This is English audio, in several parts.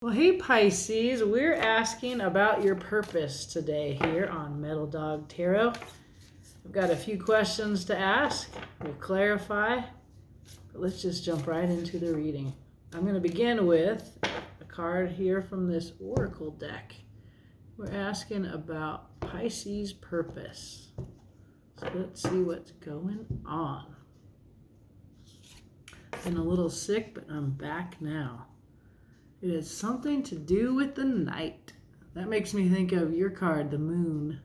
Well, hey Pisces, we're asking about your purpose today here on Metal Dog Tarot. I've got a few questions to ask. We'll clarify, but let's just jump right into the reading. I'm going to begin with a card here from this Oracle deck. We're asking about Pisces' purpose. So let's see what's going on. Been a little sick, but I'm back now. It has something to do with the night. That makes me think of your card, the moon.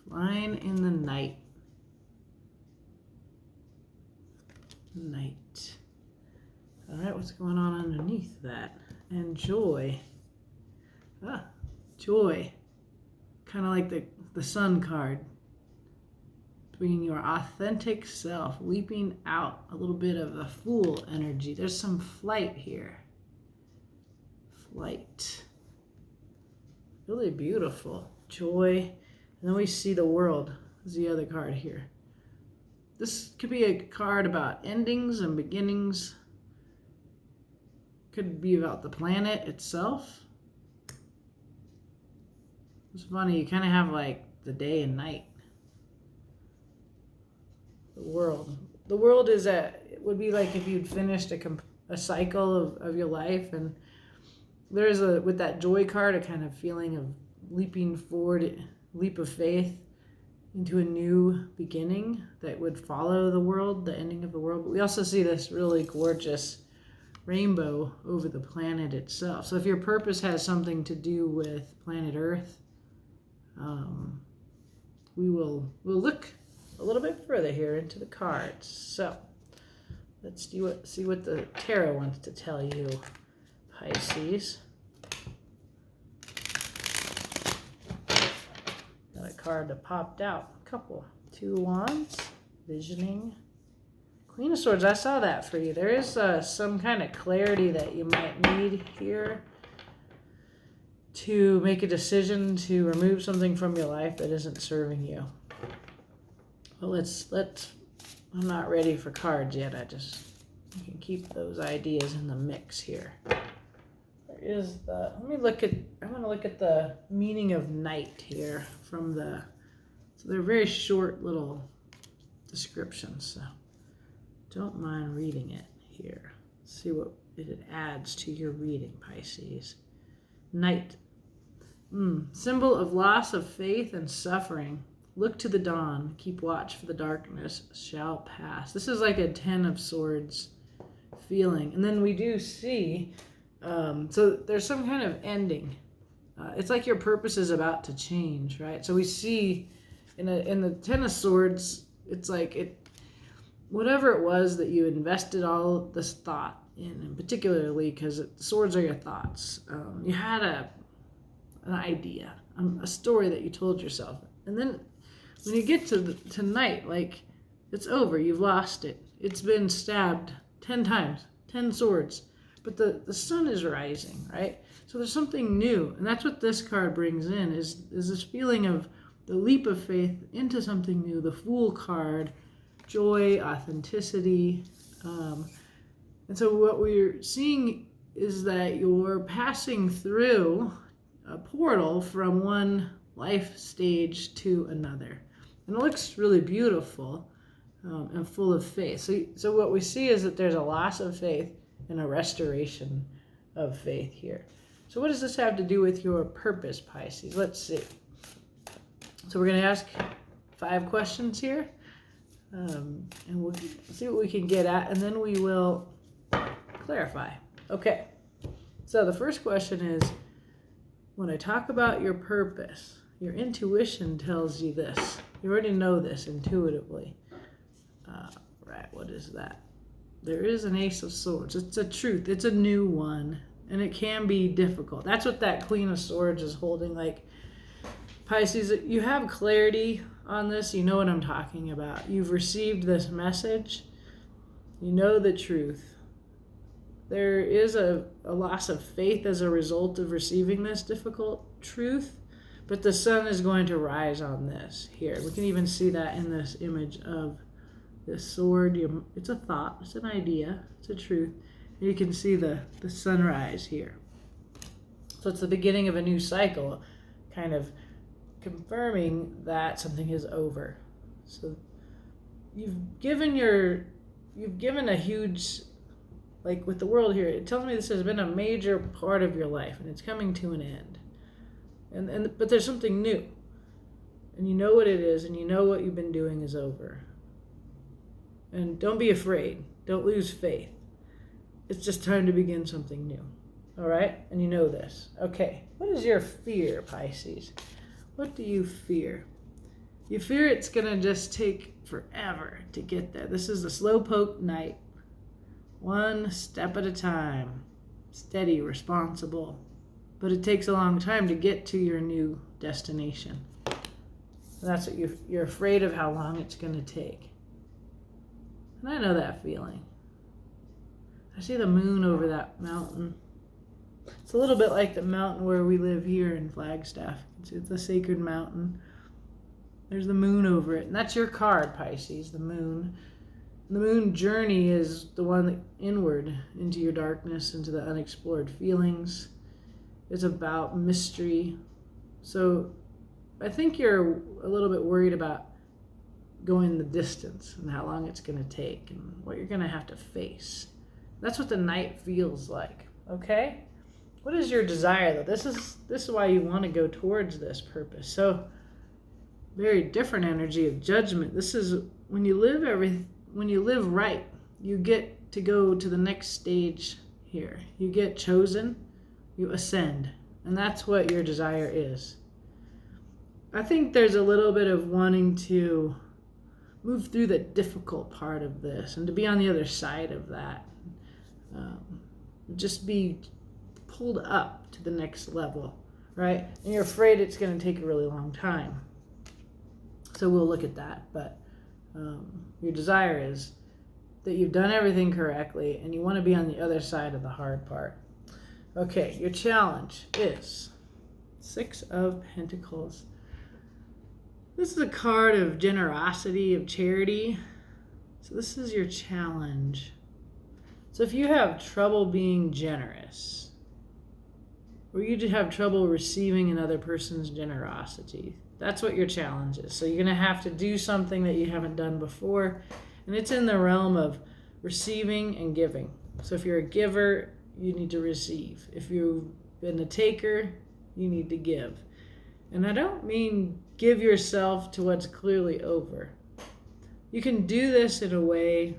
Flying in the night. Night. All right, what's going on underneath that? And joy. Joy. Kind of like the sun card. Being your authentic self, leaping out, a little bit of the fool energy. There's some flight here. Flight. Really beautiful. Joy. And then we see the world is the other card here. This could be a card about endings and beginnings. Could be about the planet itself. It's funny, you kind of have like the day and night. The world is it would be like if you'd finished a cycle of your life, and there's with that joy card, a kind of feeling of leaping forward, leap of faith into a new beginning that would follow the world, the ending of the world. But we also see this really gorgeous rainbow over the planet itself. So if your purpose has something to do with planet Earth, we'll look a little bit further here into the cards. So let's see what the tarot wants to tell you, Pisces. Got a card that popped out. A couple. 2 wands, visioning, Queen of Swords. I saw that for you. There is some kind of clarity that you might need here to make a decision to remove something from your life that isn't serving you. Well, I'm not ready for cards yet. You can keep those ideas in the mix here. I want to look at the meaning of night here so they're very short little descriptions, so don't mind reading it here. See what it adds to your reading, Pisces. Night. Symbol of loss of faith and suffering. Look to the dawn, keep watch, for the darkness shall pass. This is like a 10 of Swords feeling. And then we do see, so there's some kind of ending. It's like your purpose is about to change, right? So we see in the 10 of Swords, it's like whatever it was that you invested all this thought in, and particularly because swords are your thoughts. You had an idea, a story that you told yourself. And then when you get to tonight, like, it's over. You've lost it. It's been stabbed 10 times, 10 swords. But the sun is rising, right? So there's something new. And that's what this card brings in, is this feeling of the leap of faith into something new. The Fool card, joy, authenticity. And so what we're seeing is that you're passing through a portal from one life stage to another. And it looks really beautiful and full of faith. So what we see is that there's a loss of faith and a restoration of faith here. So what does this have to do with your purpose, Pisces? Let's see. So we're going to ask 5 questions here. And we'll see what we can get at, and then we will clarify. Okay. So the first question is, when I talk about your purpose, your intuition tells you this. You already know this intuitively. Right, what is that? There is an Ace of Swords. It's a truth. It's a new one, and it can be difficult. That's what that Queen of Swords is holding. Like, Pisces, you have clarity on this. You know what I'm talking about. You've received this message. You know the truth. There is a loss of faith as a result of receiving this difficult truth, but the sun is going to rise on this here. We can even see that in this image of this sword. It's a thought, it's an idea, it's a truth. You can see the sunrise here. So it's the beginning of a new cycle, kind of confirming that something is over. So you've given a huge, like with the world here, it tells me this has been a major part of your life and it's coming to an end. But there's something new. And you know what it is, and you know what you've been doing is over. And don't be afraid. Don't lose faith. It's just time to begin something new. All right? And you know this. Okay. What is your fear, Pisces? What do you fear? You fear it's going to just take forever to get there. This is the slowpoke night. One step at a time. Steady, responsible. But it takes a long time to get to your new destination. That's what you're afraid of, how long it's going to take. And I know that feeling. I see the moon over that mountain. It's a little bit like the mountain where we live here in Flagstaff. It's a sacred mountain. There's the moon over it. And that's your card, Pisces, the moon. And the moon journey is the one that inward into your darkness, into the unexplored feelings. It's about mystery. So I think you're a little bit worried about going the distance and how long it's going to take and what you're going to have to face. That's what the night feels like, okay? What is your desire, though? This is why you want to go towards this purpose. So, very different energy of judgment. This is when you live right, you get to go to the next stage here. You get chosen, you ascend, and that's what your desire is. I think there's a little bit of wanting to move through the difficult part of this and to be on the other side of that. Just be pulled up to the next level, right? And you're afraid it's going to take a really long time. So we'll look at that. But your desire is that you've done everything correctly and you want to be on the other side of the hard part. Okay, your challenge is 6 of Pentacles. This is a card of generosity, of charity. So this is your challenge. So if you have trouble being generous, or you have trouble receiving another person's generosity, that's what your challenge is. So you're going to have to do something that you haven't done before, and it's in the realm of receiving and giving. So if you're a giver, you need to receive. If you've been a taker, you need to give. And I don't mean give yourself to what's clearly over. You can do this in a way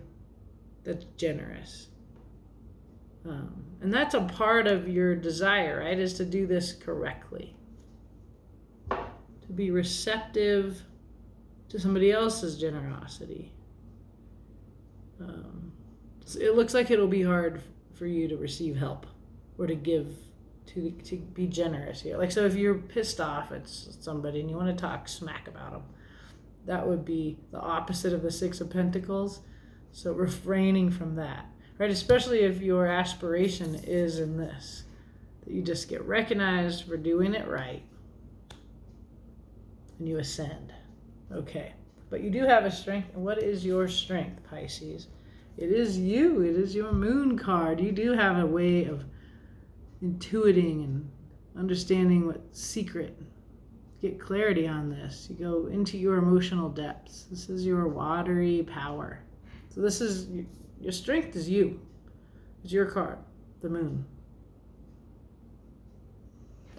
that's generous. And that's a part of your desire, right? Is to do this correctly. To be receptive to somebody else's generosity. So it looks like it'll be hard for you to receive help or to give, to be generous here. Like, so if you're pissed off at somebody and you want to talk smack about them, that would be the opposite of the 6 of Pentacles. So refraining from that, right? Especially if your aspiration is in this, that you just get recognized for doing it right and you ascend. Okay. But you do have a strength. And what is your strength, Pisces? It is you. It is your moon card. You do have a way of intuiting and understanding what's secret. Get clarity on this. You go into your emotional depths. This is your watery power. So this is, your strength is you. It's your card, the moon.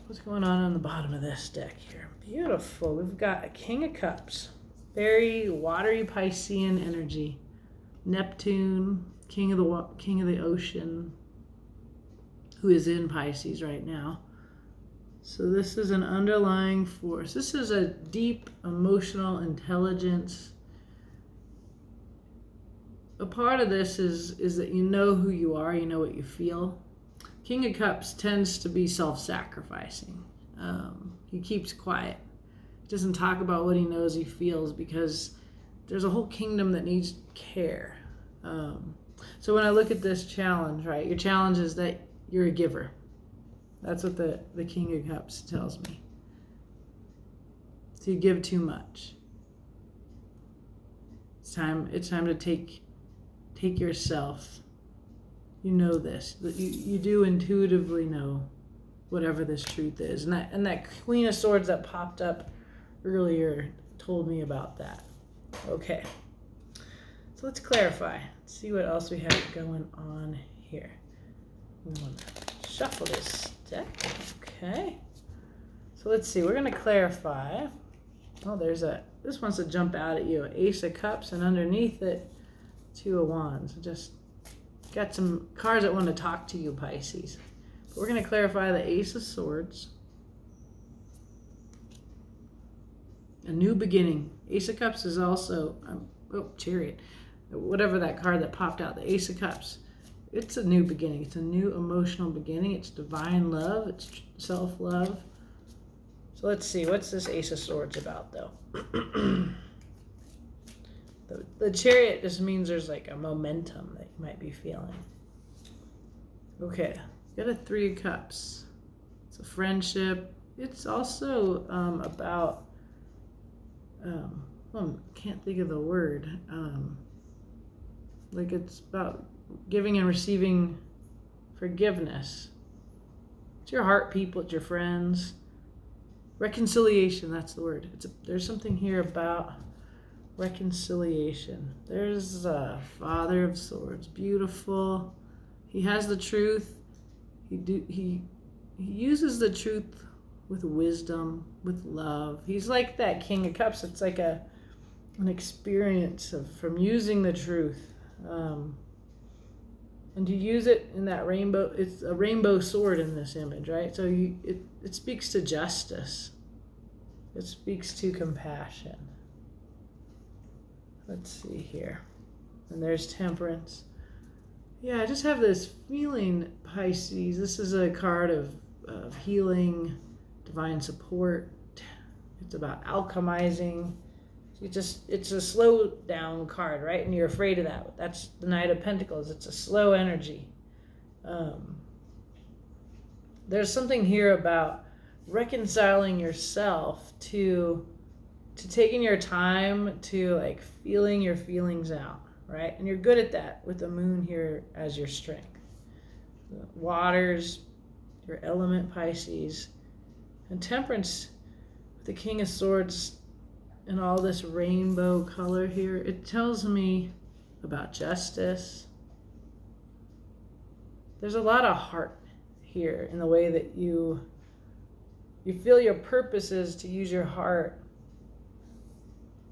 What's going on the bottom of this deck here? Beautiful. We've got a King of Cups. Very watery Piscean energy. Neptune, king of the ocean, who is in Pisces right now. So this is an underlying force. This is a deep emotional intelligence. A part of this is that you know who you are, you know what you feel. King of Cups tends to be self-sacrificing. He keeps quiet. He doesn't talk about what he knows he feels because there's a whole kingdom that needs care. So when I look at this challenge, right, your challenge is that you're a giver. That's what the King of Cups tells me. So you give too much. It's time to take yourself You know this. You do intuitively know whatever this truth is. And that Queen of Swords that popped up earlier told me about that. Okay. So let's clarify. Let's see what else we have going on here. We want to shuffle this deck. Okay. So let's see. We're going to clarify. Oh, this wants to jump out at you. Ace of Cups, and underneath it, Two of Wands. Just got some cards that want to talk to you, Pisces. But we're going to clarify the Ace of Swords. A new beginning. Ace of Cups is also, Chariot. Whatever that card that popped out, the Ace of Cups. It's a new beginning. It's a new emotional beginning. It's divine love. It's self-love. So let's see. What's this Ace of Swords about, though? The Chariot just means there's like a momentum that you might be feeling. Okay. Got a Three of Cups. It's a friendship. It's also about... can't think of the word. Like it's about giving and receiving forgiveness. It's your heart people, it's your friends. Reconciliation, that's the word. There's something here about reconciliation. There's a Father of Swords, beautiful. He has the truth. He uses the truth with wisdom, with love. He's like that King of Cups. It's like an experience from using the truth. And to use it in that rainbow, it's a rainbow sword in this image, right? So it speaks to justice. It speaks to compassion. Let's see here. And there's Temperance. Yeah, I just have this feeling, Pisces. This is a card of healing, divine support. It's about alchemizing. It's a slow down card, right? And you're afraid of that. That's the Knight of Pentacles. It's a slow energy. There's something here about reconciling yourself to taking your time to like feeling your feelings out, right? And you're good at that with the moon here as your strength. The waters, your element, Pisces. And Temperance, with the King of Swords, and all this rainbow color here, it tells me about justice. There's a lot of heart here in the way that you feel your purpose is to use your heart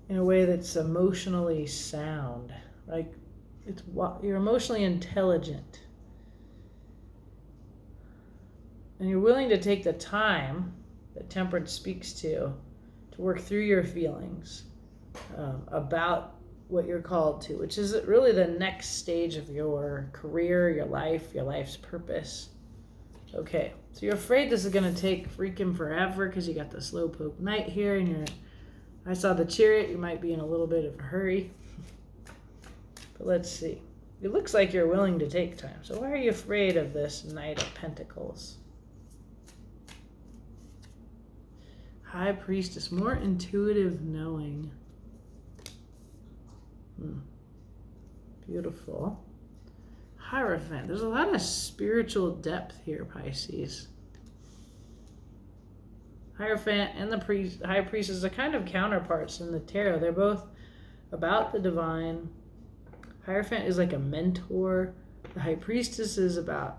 in a way that's emotionally sound. Like you're emotionally intelligent. And you're willing to take the time that Temperance speaks to work through your feelings about what you're called to, which is really the next stage of your career, your life's purpose. Okay, so you're afraid this is going to take freaking forever because you got the Slowpoke Knight here, and I saw the Chariot. You might be in a little bit of a hurry. But let's see. It looks like you're willing to take time. So why are you afraid of this Knight of Pentacles? High Priestess, more intuitive knowing. Beautiful. Hierophant. There's a lot of spiritual depth here, Pisces. Hierophant and the High Priestess are kind of counterparts in the tarot. They're both about the divine. Hierophant is like a mentor. The High Priestess is about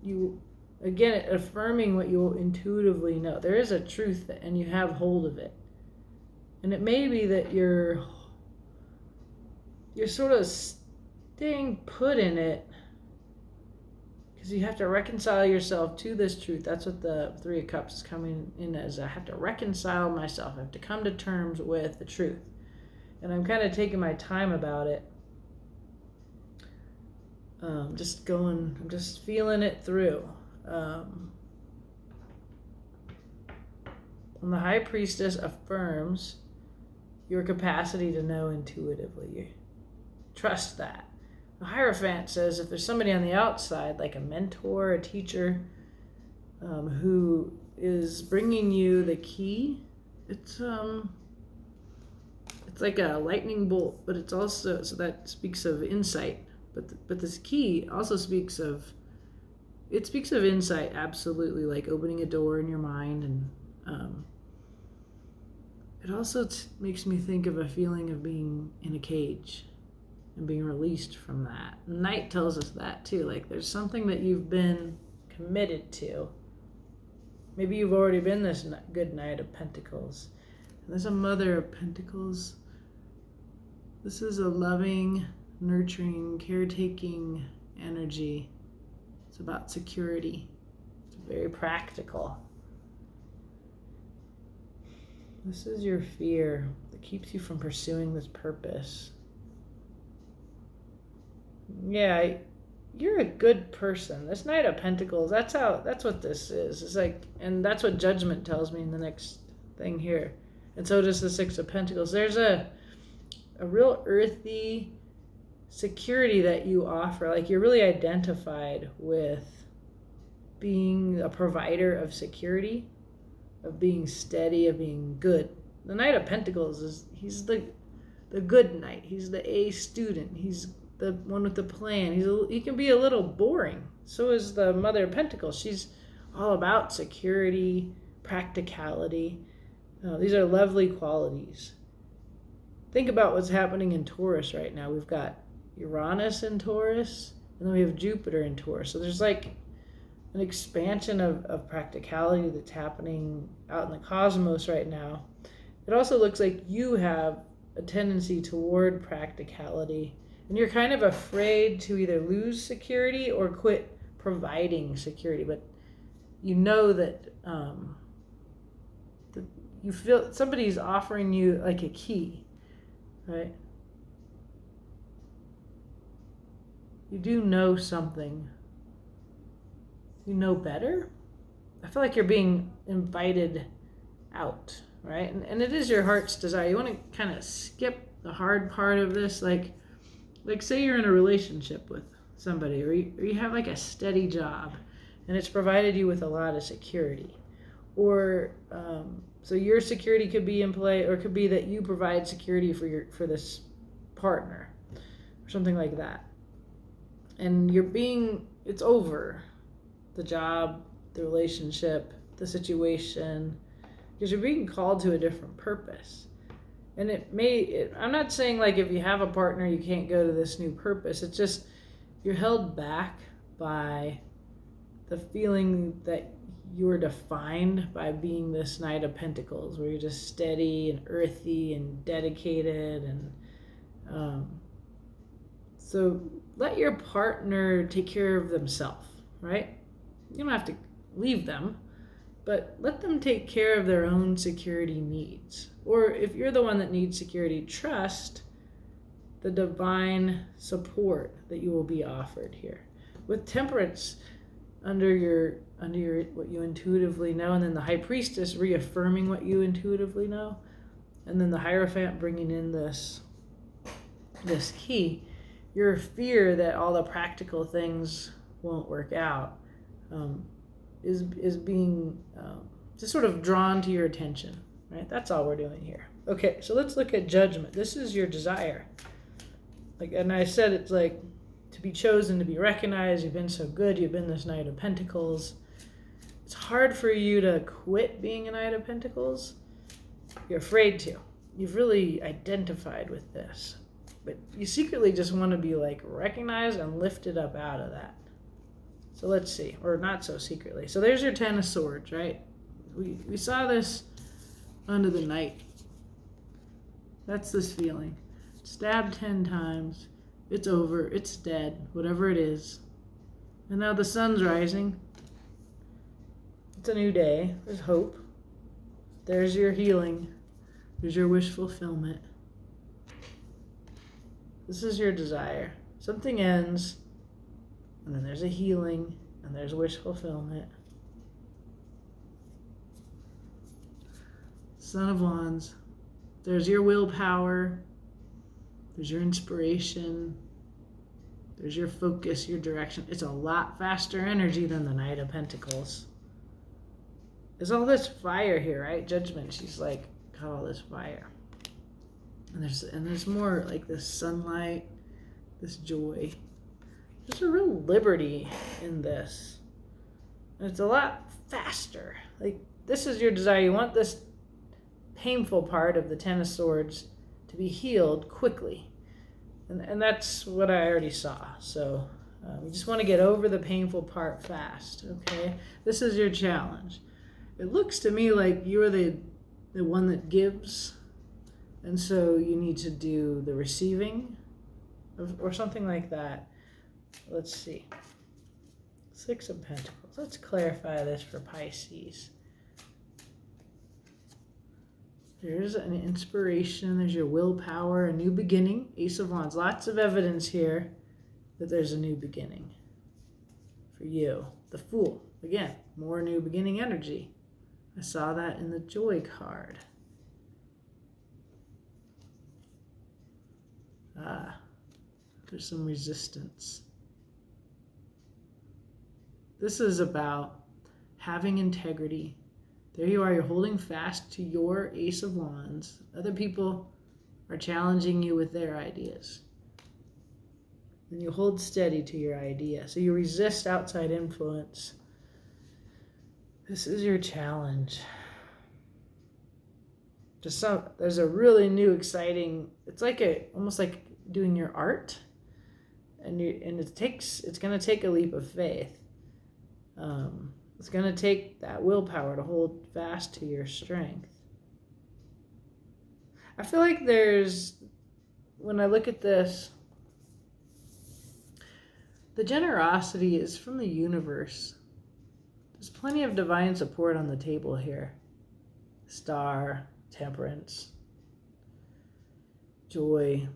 you. Again, affirming what you'll intuitively know. There is a truth and you have hold of it. And it may be that you're sort of staying put in it because you have to reconcile yourself to this truth. That's what the Three of Cups is coming in as. I have to reconcile myself. I have to come to terms with the truth. And I'm kind of taking my time about it. I'm just feeling it through. And the High Priestess affirms your capacity to know intuitively. You trust that. The Hierophant says if there's somebody on the outside, like a mentor, a teacher, who is bringing you the key, it's like a lightning bolt, but it's also, so that speaks of insight. But this key also speaks of insight, absolutely, like opening a door in your mind, and it also makes me think of a feeling of being in a cage and being released from that. Night tells us that too. Like there's something that you've been committed to. Maybe you've already been this good Knight of Pentacles. And there's a Mother of Pentacles. This is a loving, nurturing, caretaking energy. It's about security. It's very practical. This is your fear that keeps you from pursuing this purpose. Yeah, you're a good person. This Knight of Pentacles, that's what this is. It's like, and that's what Judgment tells me in the next thing here. And so does the Six of Pentacles. There's a real earthy security that you offer. Like you're really identified with being a provider of security, of being steady, of being good. The Knight of Pentacles he's the good knight. He's the A student. He's the one with the plan. He can be a little boring. So is the Mother of Pentacles. She's all about security, practicality. These are lovely qualities. Think about what's happening in Taurus right now. We've got Uranus in Taurus, and then we have Jupiter in Taurus. So there's like an expansion of practicality that's happening out in the cosmos right now. It also looks like you have a tendency toward practicality, and you're kind of afraid to either lose security or quit providing security. But you know that you feel somebody's offering you like a key, right? You do know something. You know better. I feel like you're being invited out, right? And it is your heart's desire. You want to kind of skip the hard part of this, like say you're in a relationship with somebody, or you have like a steady job, and it's provided you with a lot of security, or so your security could be in play, or it could be that you provide security for this partner, or something like that, and it's over. The job, the relationship, the situation, because you're being called to a different purpose. And I'm not saying like if you have a partner you can't go to this new purpose. It's just you're held back by the feeling that you are defined by being this Knight of Pentacles, where you're just steady and earthy and dedicated, and so let your partner take care of themselves, right? You don't have to leave them, but let them take care of their own security needs. Or if you're the one that needs security, trust the divine support that you will be offered here. With Temperance under your what you intuitively know, and then the High Priestess reaffirming what you intuitively know, and then the Hierophant bringing in this key, your fear that all the practical things won't work out is being just sort of drawn to your attention, right? That's all we're doing here. Okay, so let's look at Judgment. This is your desire. And I said it's like to be chosen, to be recognized. You've been so good. You've been this Knight of Pentacles. It's hard for you to quit being a Knight of Pentacles. You're afraid to. You've really identified with this. But you secretly just want to be like recognized and lifted up out of that. So let's see, or not so secretly. So there's your Ten of Swords, right? We saw this under the Knight. That's this feeling. Stabbed 10 times. It's over. It's dead. Whatever it is. And now the sun's rising. It's a new day. There's hope. There's your healing. There's your wish fulfillment. This is your desire. Something ends. And then there's a healing, and there's wish fulfillment. Son of Wands. There's your willpower. There's your inspiration. There's your focus, your direction. It's a lot faster energy than the Knight of Pentacles. There's all this fire here, right? Judgment. She's like got all this fire. And there's more like this sunlight, this joy. There's a real liberty in this. And it's a lot faster. Like, this is your desire. You want this painful part of the Ten of Swords to be healed quickly. And that's what I already saw. So you just want to get over the painful part fast, okay? This is your challenge. It looks to me like you're the one that gives, and so you need to do the receiving or something like that. Let's see. Six of Pentacles. Let's clarify this for Pisces. There's an inspiration, there's your willpower, a new beginning, Ace of Wands. Lots of evidence here that there's a new beginning for you. The Fool, again, more new beginning energy. I saw that in the Joy card. There's some resistance. This is about having integrity. There you are, you're holding fast to your Ace of Wands. Other people are challenging you with their ideas. And you hold steady to your idea. So you resist outside influence. This is your challenge. There's a really new, exciting, it's like almost like doing your art. And it's going to take a leap of faith. It's going to take that willpower to hold fast to your strength. I feel like when I look at this, the generosity is from the universe. There's plenty of divine support on the table here. Star, Temperance, Joy,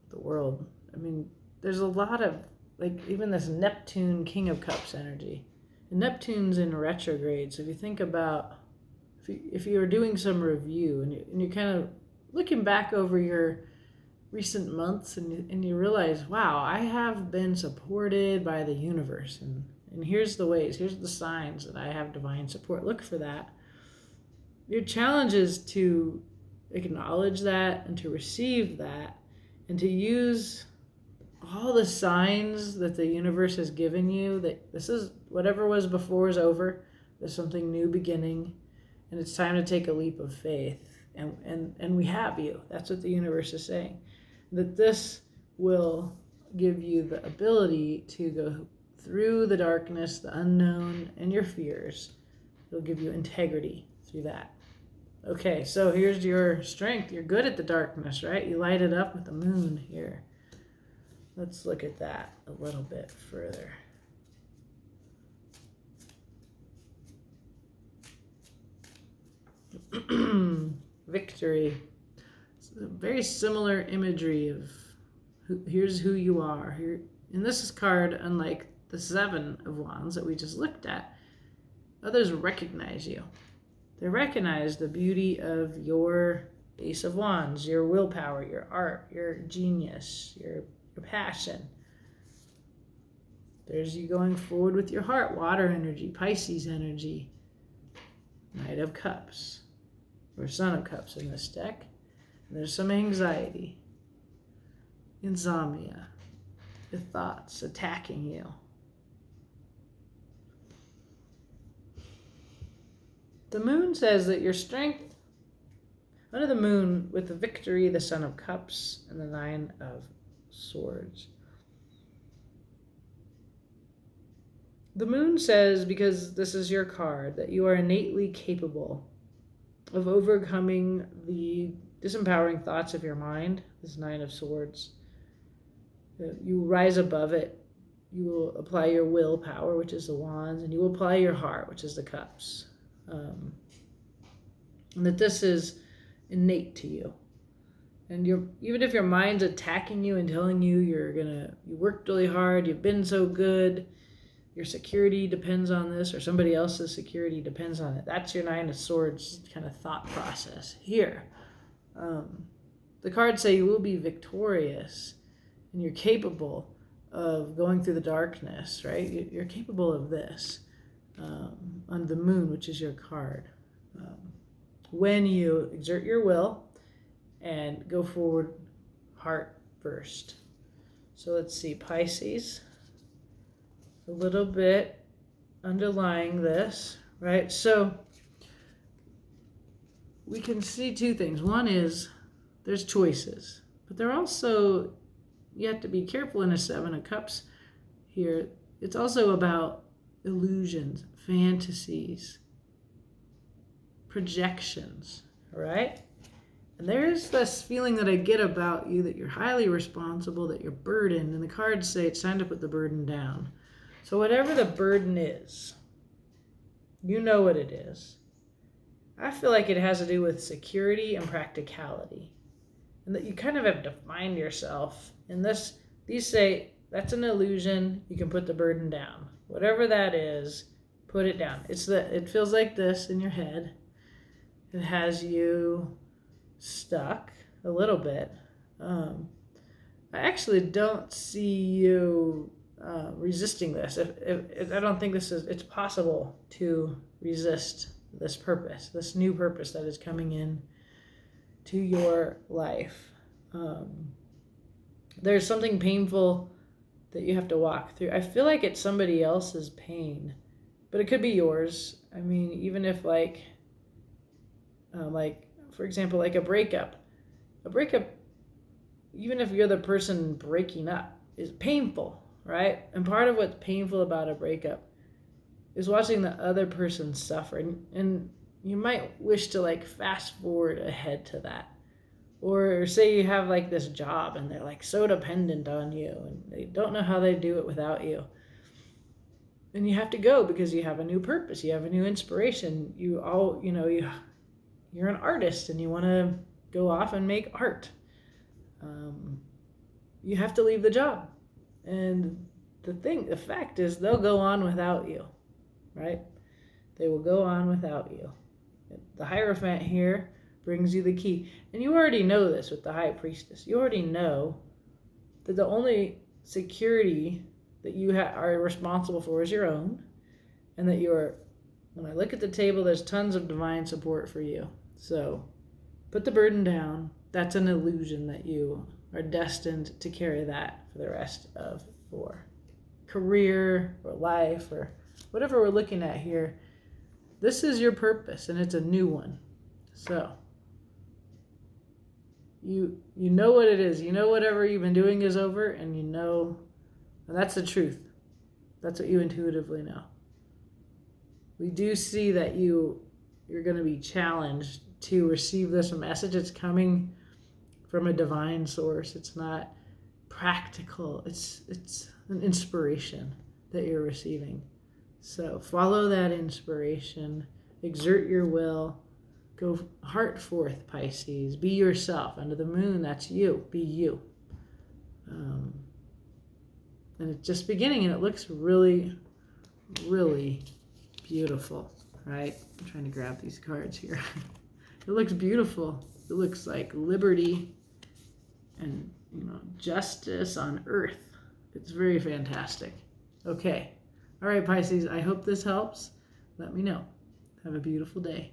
the World. I mean, there's a lot of, like, even this Neptune, King of Cups energy. And Neptune's in retrograde, so if you think about, if you were doing some review and you're kind of looking back over your recent months and you realize, wow, I have been supported by the universe, and here's the ways, here's the signs that I have divine support. Look for that. Your challenge is to acknowledge that and to receive that and to use all the signs that the universe has given you, that this is, whatever was before is over, there's something new beginning, and it's time to take a leap of faith. And we have you. That's what the universe is saying. That this will give you the ability to go through the darkness, the unknown, and your fears. It'll give you integrity through that. Okay, so here's your strength. You're good at the darkness, right? You light it up with the moon here. Let's look at that a little bit further. Victory. It's a very similar imagery of here's who you are. Here, and this is card, unlike the Seven of Wands that we just looked at, others recognize you. They recognize the beauty of your Ace of Wands, your willpower, your art, your genius, your passion. There's you going forward with your heart, water energy, Pisces energy, Knight of Cups, or Son of Cups in this deck. And there's some anxiety, insomnia, your thoughts attacking you. The moon says that your strength, under the moon, with the Victory, the Son of Cups, and the Nine of Swords. The moon says, because this is your card, that you are innately capable of overcoming the disempowering thoughts of your mind, this Nine of Swords. You rise above it. You will apply your willpower, which is the Wands, and you will apply your heart, which is the Cups. And that this is innate to you. And even if your mind's attacking you and telling you you worked really hard, you've been so good, your security depends on this, or somebody else's security depends on it. That's your Nine of Swords kind of thought process here. The cards say you will be victorious, and you're capable of going through the darkness, right? You're capable of this on the moon, which is your card. When you exert your will and go forward heart first. So let's see, Pisces. a little bit underlying this, right? So we can see two things. One is there's choices, but they're also, you have to be careful in a Seven of Cups here. It's also about illusions, fantasies, projections, right? And there's this feeling that I get about you that you're highly responsible, that you're burdened, and the cards say it's time to put the burden down. So whatever the burden is, you know what it is. I feel like it has to do with security and practicality. And that you kind of have defined yourself. And these say, that's an illusion, you can put the burden down. Whatever that is, put it down. It feels like this in your head. It has you stuck a little bit. I actually don't see you resisting this. If I don't think it's possible to resist this purpose, this new purpose that is coming in to your life. There's something painful that you have to walk through. I feel like it's somebody else's pain, but it could be yours. I mean, even if like for example, like a breakup, even if you're the person breaking up, is painful, right? And part of what's painful about a breakup is watching the other person suffer. And you might wish to like fast forward ahead to that. Or say you have like this job and they're like so dependent on you and they don't know how they do it without you. And you have to go because you have a new purpose, you have a new inspiration. You're an artist and you want to go off and make art. You have to leave the job. And the fact is they'll go on without you, right? They will go on without you. The Hierophant here brings you the key. And you already know this with the High Priestess. You already know that the only security that you are responsible for is your own. And that when I look at the table, there's tons of divine support for you. So put the burden down. That's an illusion that you are destined to carry that for the rest of your career or life or whatever we're looking at here. This is your purpose and it's a new one. So you know what it is. You know whatever you've been doing is over, and and that's the truth. That's what you intuitively know. We do see that you're going to be challenged to receive this message. It's coming from a divine source. It's not practical. It's an inspiration that you're receiving. So follow that inspiration. Exert your will. Go heart forth, Pisces. Be yourself. Under the moon, that's you. Be you. And it's just beginning, and it looks really, really beautiful, right? I'm trying to grab these cards here. It looks beautiful. It looks like liberty and, justice on earth. It's very fantastic. Okay. All right, Pisces, I hope this helps. Let me know. Have a beautiful day.